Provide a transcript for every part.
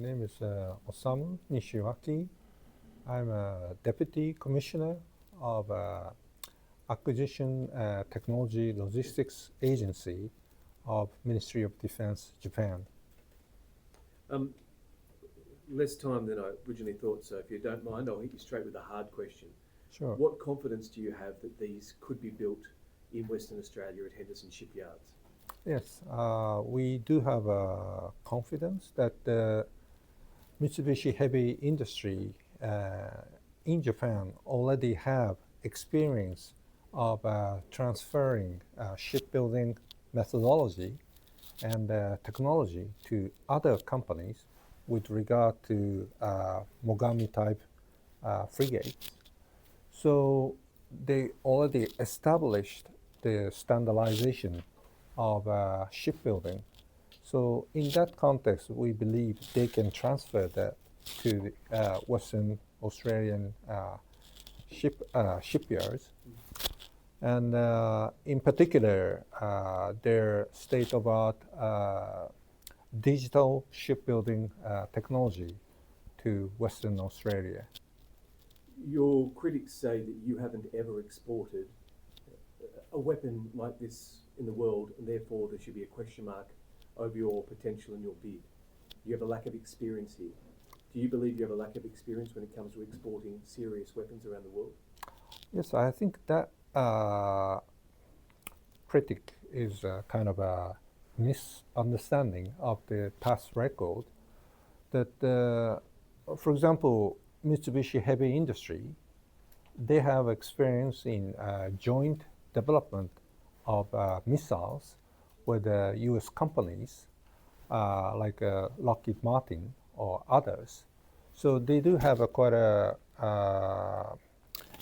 My name is Osamu Nishiwaki. I'm a Deputy Commissioner of Acquisition Technology Logistics Agency of Ministry of Defense, Japan. Less time than I originally thought, so if you don't mind, I'll hit you straight with a hard question. Sure. What confidence do you have that these could be built in Western Australia at Henderson shipyards? Yes, we do have confidence that the Mitsubishi Heavy Industry in Japan already have experience of transferring shipbuilding methodology and technology to other companies with regard to Mogami type frigates. So they already established the standardization of shipbuilding. So in that context, we believe they can transfer that to Western Australian shipyards. And in particular, their state-of-art digital shipbuilding technology to Western Australia. Your critics say that you haven't ever exported a weapon like this in the world, and therefore there should be a question mark over your potential and your bid. You have a lack of experience here. Do you believe you have a lack of experience when it comes to exporting serious weapons around the world? Yes, I think that critic is kind of a misunderstanding of the past record. That, for example, Mitsubishi Heavy Industry, they have experience in joint development of missiles with U.S. companies like Lockheed Martin or others. So they do have quite a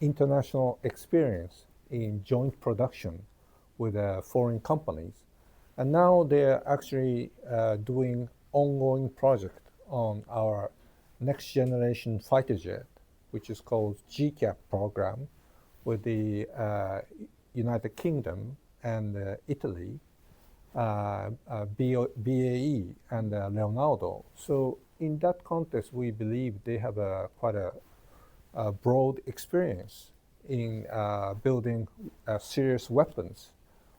international experience in joint production with foreign companies. And now they're actually doing ongoing project on our next generation fighter jet, which is called GCAP program with the United Kingdom and Italy, BAE and Leonardo. So in that context, we believe they have quite a broad experience in building serious weapons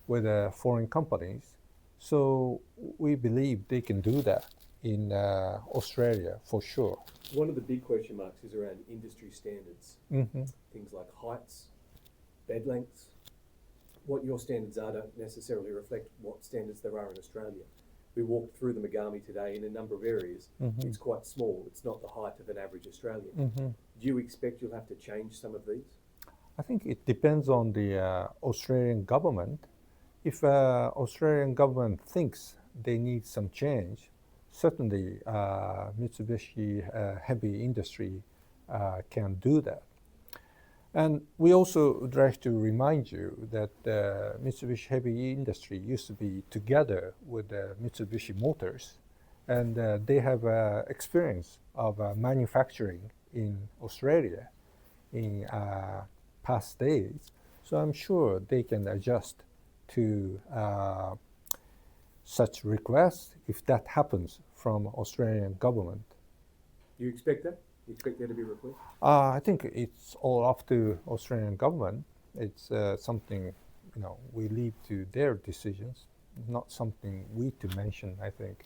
with foreign companies. So we believe they can do that in Australia for sure. One of the big question marks is around industry standards. Mm-hmm. Things like heights, bed lengths. What your standards are don't necessarily reflect what standards there are in Australia. We walked through the Mogami today in a number of areas. Mm-hmm. It's quite small. It's not the height of an average Australian. Mm-hmm. Do you expect you'll have to change some of these? I think it depends on the Australian government. If Australian government thinks they need some change, certainly Mitsubishi Heavy Industry can do that. And we also would like to remind you that Mitsubishi Heavy Industry used to be together with Mitsubishi Motors, and they have experience of manufacturing in Australia in past days. So I'm sure they can adjust to such requests if that happens from Australian government. Do you expect that? You expect there to be a request? I think it's all up to Australian government. It's something we leave to their decisions, not something we to mention, I think.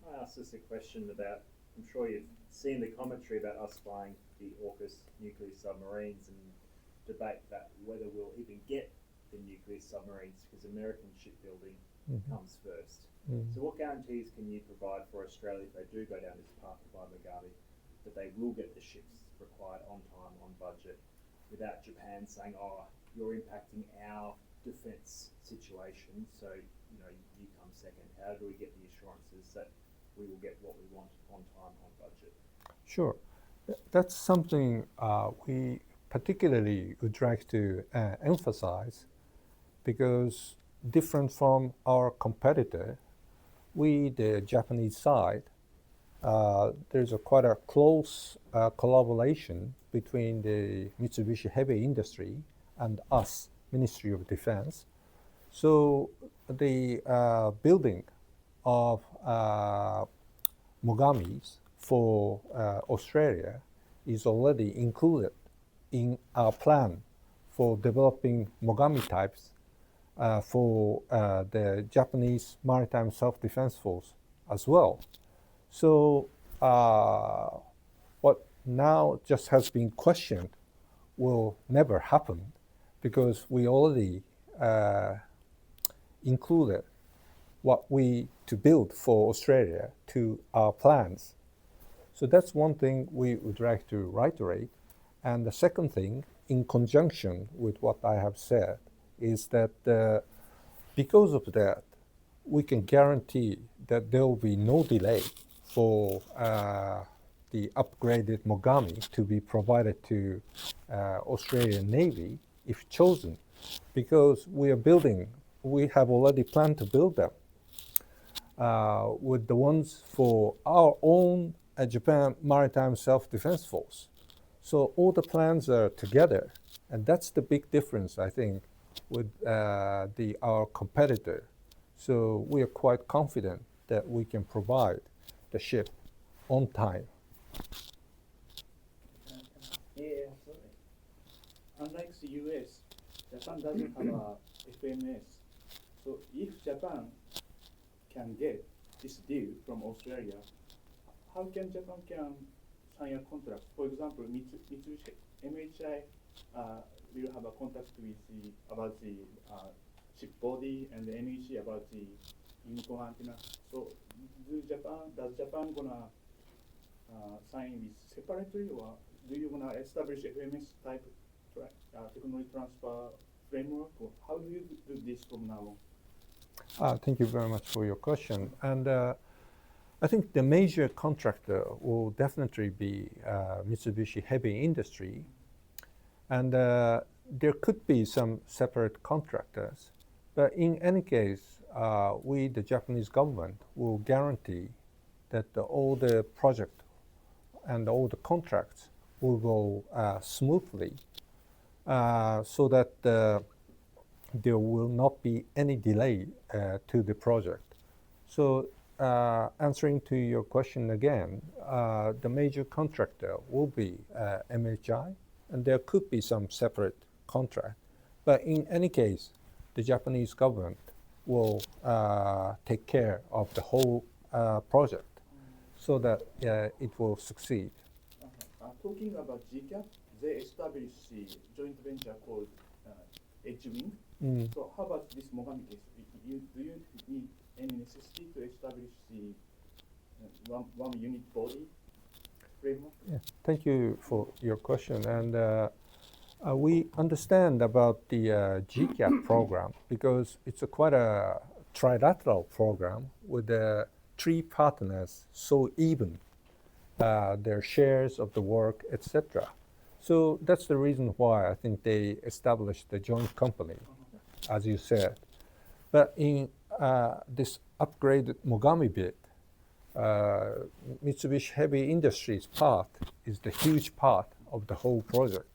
I asked us a question about, I'm sure you've seen the commentary about us buying the AUKUS nuclear submarines and debate that whether we'll even get the nuclear submarines because American shipbuilding comes first. So what guarantees can you provide for Australia if they do go down this path to buy Mogami, that they will get the ships required on time, on budget, without Japan saying, oh, you're impacting our defence situation, so you come second. How do we get the assurances that we will get what we want on time, on budget? Sure. That's something we particularly would like to emphasize, because different from our competitor, we, the Japanese side, there's quite a close collaboration between the Mitsubishi Heavy Industry and us, Ministry of Defense. So the building of Mogamis for Australia is already included in our plan for developing Mogami types for the Japanese Maritime Self-Defense Force as well. So what now just has been questioned will never happen because we already included what we to build for Australia to our plans. So that's one thing we would like to reiterate. And the second thing, in conjunction with what I have said, is that because of that, we can guarantee that there will be no delay for the upgraded Mogami to be provided to Australian Navy if chosen, because we have already planned to build them with the ones for our own Japan Maritime Self-Defense Force. So all the plans are together, and that's the big difference, I think, with our competitor. So we are quite confident that we can provide the ship on time. Yeah, absolutely. Unlike the US, Japan doesn't have a FMS. So if Japan can get this deal from Australia, how can Japan sign a contract? For example, Mitsubishi MHI will have a contract with about the ship body and the NEC about the uniform antenna. So does Japan gonna sign with separately, or do you gonna establish FMS type technology transfer framework, or how do you do this from now on? Thank you very much for your question. And I think the major contractor will definitely be Mitsubishi Heavy Industry. And there could be some separate contractors. But in any case, we, the Japanese government, will guarantee that all the project and all the contracts will go smoothly so that there will not be any delay to the project. So answering to your question again, the major contractor will be MHI, and there could be some separate contract. But in any case, the Japanese government will take care of the whole project so that it will succeed. Talking about GCAP, they established the joint venture called Edgewing. So how about this Mogami case? Do you need any necessity to establish the one unit body framework? Yeah. Thank you for your question. And we understand about the GCAP program because it's quite a trilateral program with the three partners so even, their shares of the work, etc. So that's the reason why I think they established the joint company, as you said. But in this upgraded Mogami bid, Mitsubishi Heavy Industries part is the huge part of the whole project.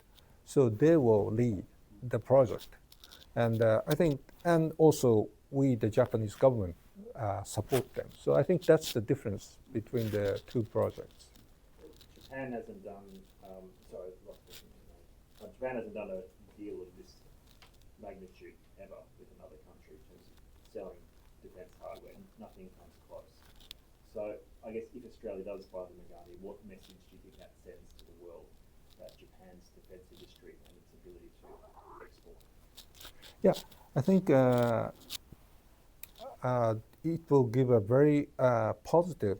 So they will lead the project. And I think, and also we, the Japanese government, support them. So I think that's the difference between the two projects. Japan hasn't done, Japan hasn't done a deal of this magnitude ever with another country in terms of selling defence hardware. Nothing comes close. So I guess if Australia does buy the Mogami, what message do you think that sends to the world about Japan's defence industry and its ability to export? Yeah, I think it will give a very positive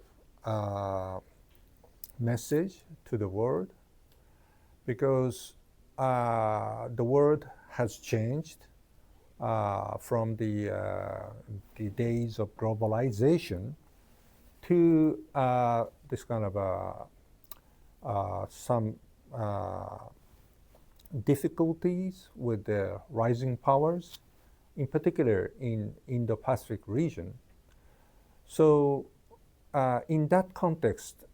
message to the world because the world has changed from the days of globalization to this kind of some difficulties with the rising powers, in particular in Indo-Pacific region. So in that context,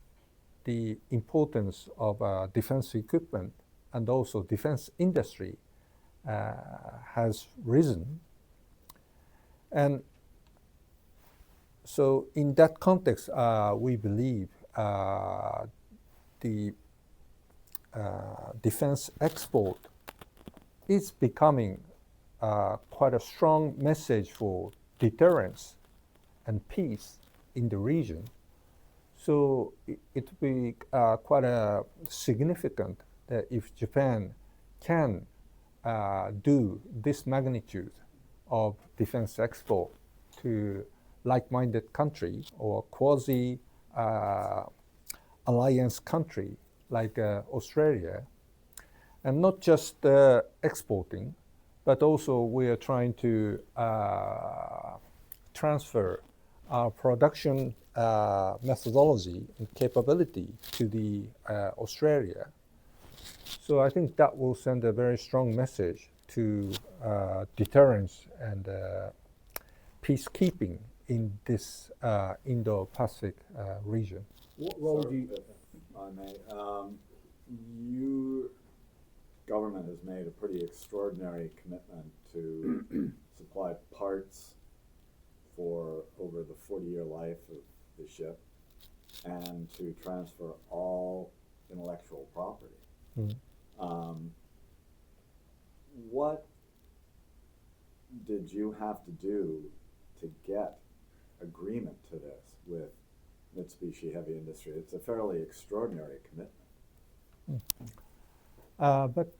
the importance of defense equipment and also defense industry has risen. And so in that context, we believe the defense export is becoming quite a strong message for deterrence and peace in the region. So it will be quite a significant that if Japan can do this magnitude of defense export to like-minded country or quasi alliance country like Australia, and not just exporting, but also we are trying to transfer our production methodology and capability to the Australia. So I think that will send a very strong message to deterrence and peacekeeping in this Indo-Pacific region. What role do you... If I may, you government has made a pretty extraordinary commitment to supply parts for over the 40-year life of the ship and to transfer all intellectual property. What did you have to do to get agreement to this with Mitsubishi Heavy Industry? It's a fairly extraordinary commitment. But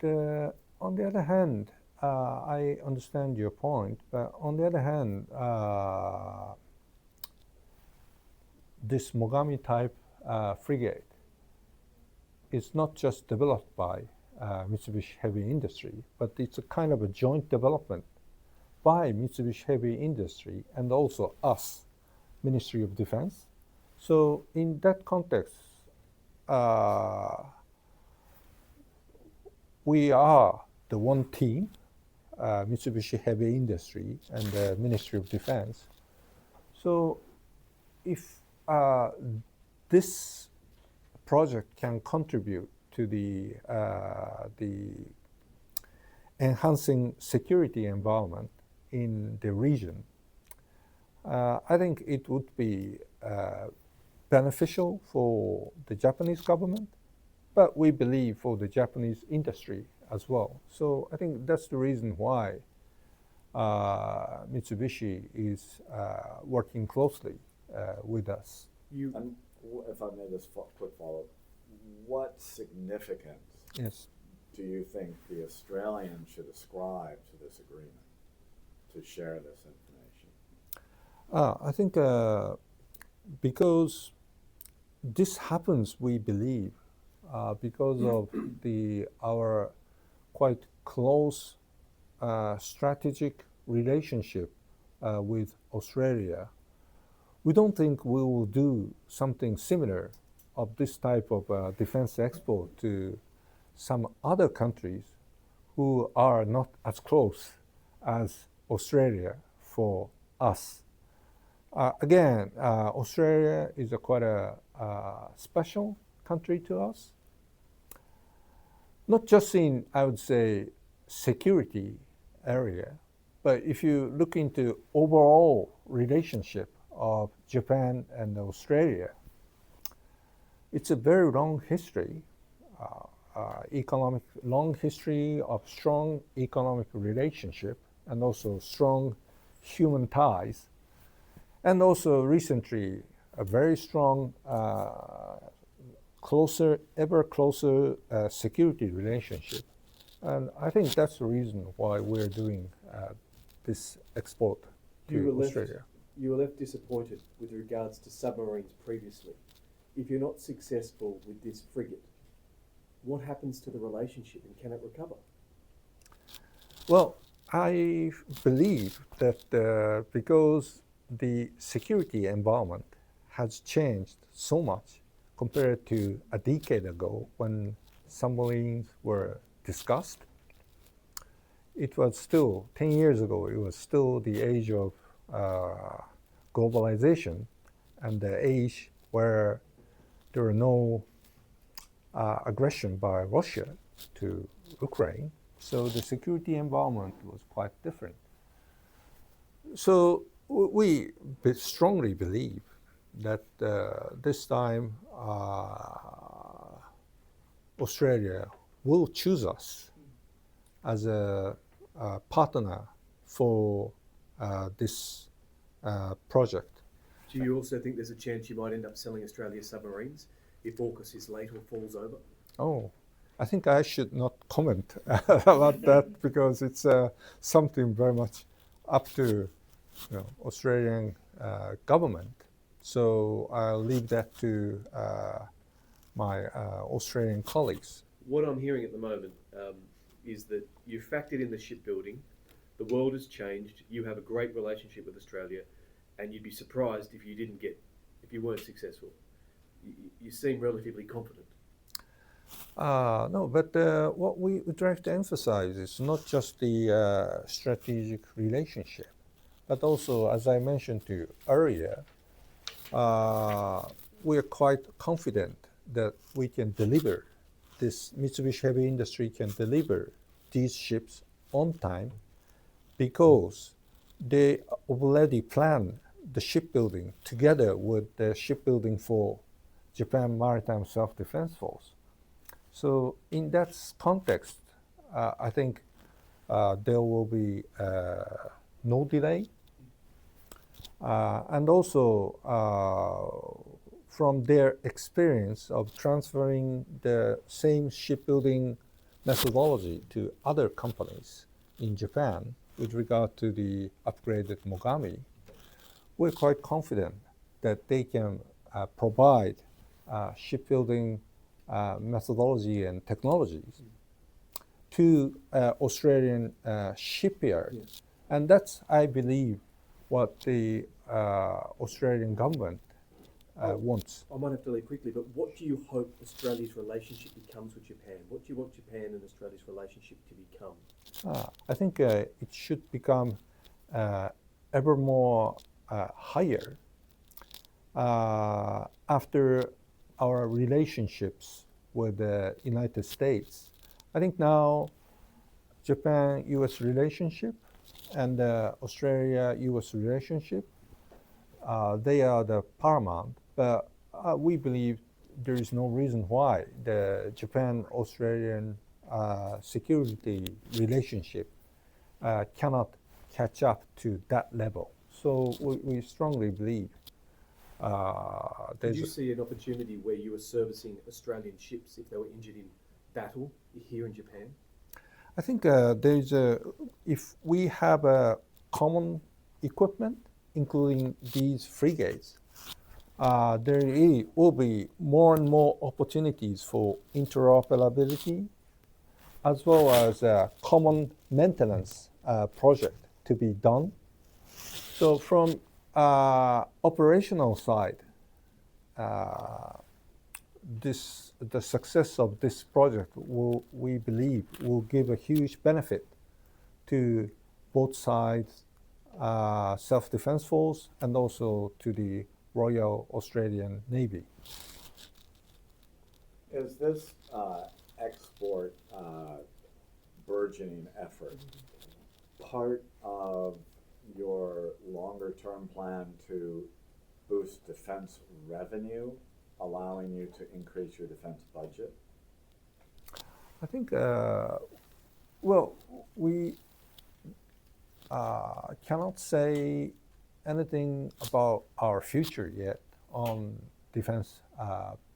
on the other hand, I understand your point, but on the other hand, this Mogami type frigate is not just developed by Mitsubishi Heavy Industry, but it's a kind of a joint development by Mitsubishi Heavy Industry and also us, Ministry of Defense. So in that context, we are the one team, Mitsubishi Heavy Industry and the Ministry of Defense. So if this project can contribute to the enhancing security environment in the region, I think it would be beneficial for the Japanese government, but we believe for the Japanese industry as well. So I think that's the reason why Mitsubishi is working closely with us. And if I may just quick follow-up, what significance do you think the Australians should ascribe to this agreement to share this information? I think because this happens, we believe, because of our quite close strategic relationship with Australia. We don't think we will do something similar of this type of defense export to some other countries who are not as close as Australia for us. Again, Australia is quite a special country to us, not just in, I would say, security area, but if you look into overall relationship of Japan and Australia, it's a very long history, long history of strong economic relationship and also strong human ties, and also recently a very strong, ever closer security relationship. And I think that's the reason why we're doing this export to Australia. You were left disappointed with regards to submarines previously. If you're not successful with this frigate, what happens to the relationship and can it recover? Well, I believe that because the security environment has changed so much compared to a decade ago when submarines were discussed. It was still, 10 years ago, it was still the age of globalization and the age where there were no aggression by Russia to Ukraine. So the security environment was quite different. So we strongly believe that this time Australia will choose us as a partner for this project. Do you also think there's a chance you might end up selling Australia submarines if AUKUS is late or falls over? Oh, I think I should not comment about that because it's something very much up to Australian government. So I'll leave that to my Australian colleagues. What I'm hearing at the moment is that you factored in the shipbuilding, the world has changed, you have a great relationship with Australia, and you'd be surprised if you weren't successful. You seem relatively confident. No, but what we would like to emphasize is not just the strategic relationship, but also, as I mentioned to you earlier, we are quite confident that we can deliver this. Mitsubishi Heavy Industry can deliver these ships on time because they already planned the shipbuilding together with the shipbuilding for Japan Maritime Self-Defense Force. So in that context, I think there will be no delay. And also, from their experience of transferring the same shipbuilding methodology to other companies in Japan with regard to the upgraded Mogami, we're quite confident that they can provide shipbuilding methodology and technologies to Australian shipyard. Yes. And that's, I believe, what the Australian government wants. I might have to leave quickly, but what do you hope Australia's relationship becomes with Japan? What do you want Japan and Australia's relationship to become? I think it should become ever more higher after our relationships with the United States. I think now Japan-US relationship and the Australia-US relationship, they are the paramount, but we believe there is no reason why the Japan-Australian security relationship cannot catch up to that level. So we strongly believe Did you see an opportunity where you were servicing Australian ships if they were injured in battle here in Japan? I think if we have a common equipment, including these frigates, there will be more and more opportunities for interoperability, as well as a common maintenance project to be done. So from operational side, the success of this project we believe will give a huge benefit to both sides, Self-Defense Force and also to the Royal Australian Navy. Is this export burgeoning effort part of your longer-term plan to boost defense revenue, allowing you to increase your defense budget? I think, well, we cannot say anything about our future yet on defense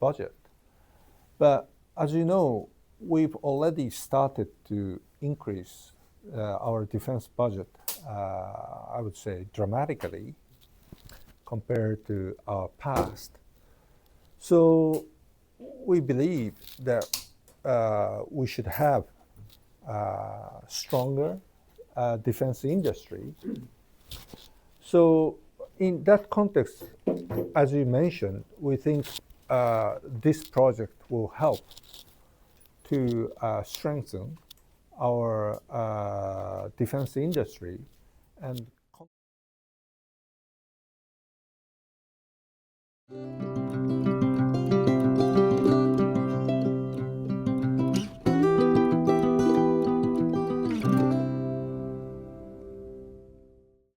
budget. But as you know, we've already started to increase our defense budget, I would say, dramatically compared to our past. So we believe that we should have stronger defense industry. So in that context, as you mentioned, we think this project will help to strengthen our defense industry and